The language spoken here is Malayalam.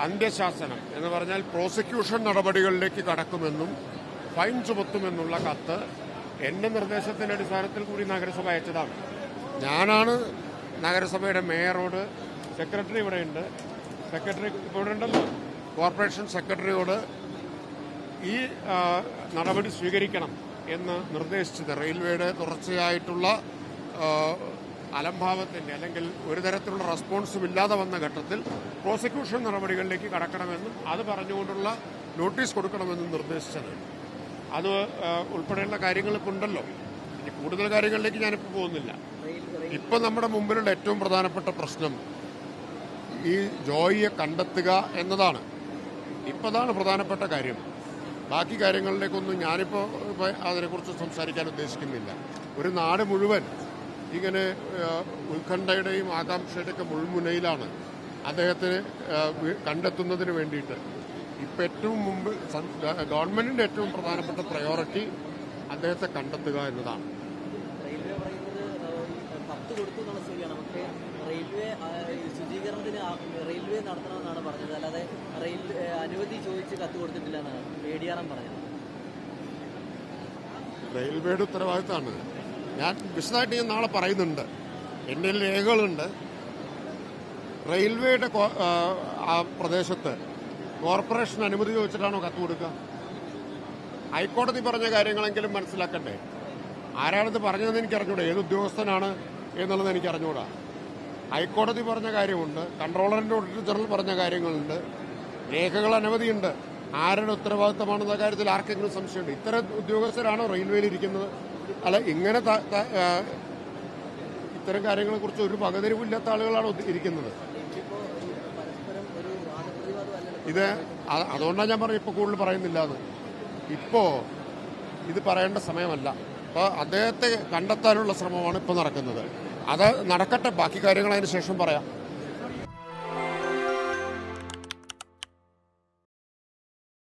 അന്ത്യശാസനം എന്ന് പറഞ്ഞാൽ പ്രോസിക്യൂഷൻ നടപടികളിലേക്ക് കടക്കുമെന്നും ഫൈൻ ചുമത്തുമെന്നുള്ള കത്ത് എൻ്റെ നിർദ്ദേശത്തിൻ്റെ അടിസ്ഥാനത്തിൽ കൂടി നഗരസഭ അയച്ചതാണ്. ഞാനാണ് നഗരസഭയുടെ മേയറോട്, സെക്രട്ടറി ഇവിടെയുണ്ട്, സെക്രട്ടറി ഇവിടെ ഉണ്ടല്ലോ, കോർപ്പറേഷൻ സെക്രട്ടറിയോട് ഈ നടപടി സ്വീകരിക്കണം എന്ന് നിർദ്ദേശിച്ചത്. റെയിൽവേയുടെ തുടർച്ചയായിട്ടുള്ള അലംഭാവത്തിൻ്റെ അല്ലെങ്കിൽ ഒരു തരത്തിലുള്ള റെസ്പോൺസും ഇല്ലാതെ വന്ന ഘട്ടത്തിൽ പ്രോസിക്യൂഷൻ നടപടികളിലേക്ക് കടക്കണമെന്നും അത് പറഞ്ഞുകൊണ്ടുള്ള നോട്ടീസ് കൊടുക്കണമെന്നും നിർദ്ദേശിച്ചത്. അത് ഉൾപ്പെടെയുള്ള കാര്യങ്ങളിപ്പോൾ ഉണ്ടല്ലോ. ഇനി കൂടുതൽ കാര്യങ്ങളിലേക്ക് ഞാനിപ്പോൾ പോകുന്നില്ല. ഇപ്പം നമ്മുടെ മുമ്പിലുള്ള ഏറ്റവും പ്രധാനപ്പെട്ട പ്രശ്നം ഈ ജോയിയെ കണ്ടെത്തുക എന്നതാണ്. ഇപ്പം അതാണ് പ്രധാനപ്പെട്ട കാര്യം. ബാക്കി കാര്യങ്ങളിലേക്കൊന്നും ഞാനിപ്പോൾ അതിനെക്കുറിച്ച് സംസാരിക്കാൻ ഉദ്ദേശിക്കുന്നില്ല. ഒരു നാട് മുഴുവൻ ഇങ്ങനെ ഉത്കണ്ഠയുടെയും ആകാംക്ഷയുടെയൊക്കെ മുൾമുനയിലാണ് അദ്ദേഹത്തിന് കണ്ടെത്തുന്നതിന് വേണ്ടിയിട്ട്. ഇപ്പം ഏറ്റവും മുമ്പ് ഗവൺമെന്റിന്റെ ഏറ്റവും പ്രധാനപ്പെട്ട പ്രയോറിറ്റി അദ്ദേഹത്തെ കണ്ടെത്തുക എന്നതാണ്. റെയിൽവേ ശുചീകരണത്തിന് റെയിൽവേ നടത്തണമെന്നാണ് പറഞ്ഞത്, അല്ലാതെ അനുമതി ചോദിച്ച് കത്ത് കൊടുത്തിട്ടില്ല എന്നാണ് ADRM പറഞ്ഞത്. റെയിൽവേയുടെ ഉത്തരവാദിത്തമാണ്. ഞാൻ വിശദമായിട്ട് ഞാൻ നാളെ പറയുന്നുണ്ട്. എൻ്റെ രേഖകളുണ്ട്. റെയിൽവേയുടെ ആ പ്രദേശത്ത് കോർപ്പറേഷൻ അനുമതി ചോദിച്ചിട്ടാണോ കത്ത് കൊടുക്കുക? ഹൈക്കോടതി പറഞ്ഞ കാര്യങ്ങളെങ്കിലും മനസ്സിലാക്കണ്ടേ? ആരാണിത് പറഞ്ഞതെന്ന് എനിക്ക് അറിഞ്ഞൂടാ, ഏത് ഉദ്യോഗസ്ഥനാണ് എന്നുള്ളത് എനിക്ക് അറിഞ്ഞുകൂടാ. ഹൈക്കോടതി പറഞ്ഞ കാര്യമുണ്ട്, കൺട്രോളറിന്റെ ഓഡിറ്റർ ജനറൽ പറഞ്ഞ കാര്യങ്ങളുണ്ട്, രേഖകൾ അനവധിയുണ്ട്. ആരുടെ ഉത്തരവാദിത്തമാണെന്ന കാര്യത്തിൽ ആർക്കെങ്കിലും സംശയമുണ്ട്? ഇത്തരം ഉദ്യോഗസ്ഥരാണോ റെയിൽവേയിൽ ഇരിക്കുന്നത്? അല്ല, ഇങ്ങനെ ഇത്തരം കാര്യങ്ങളെ കുറിച്ച് ഒരു പകതിരിവില്ലാത്ത ആളുകളാണ് ഇരിക്കുന്നത്. ഇത് അതുകൊണ്ടാണ് ഞാൻ പറഞ്ഞു ഇപ്പോൾ കൂടുതൽ പറയുന്നില്ല. അത് ഇപ്പോൾ ഇത് പറയേണ്ട സമയമല്ല. അപ്പോൾ അദ്ദേഹത്തെ കണ്ടെത്താനുള്ള ശ്രമമാണ് ഇപ്പോൾ നടക്കുന്നത്. അത് നടക്കട്ടെ, ബാക്കി കാര്യങ്ങൾ അതിന് ശേഷം പറയാം.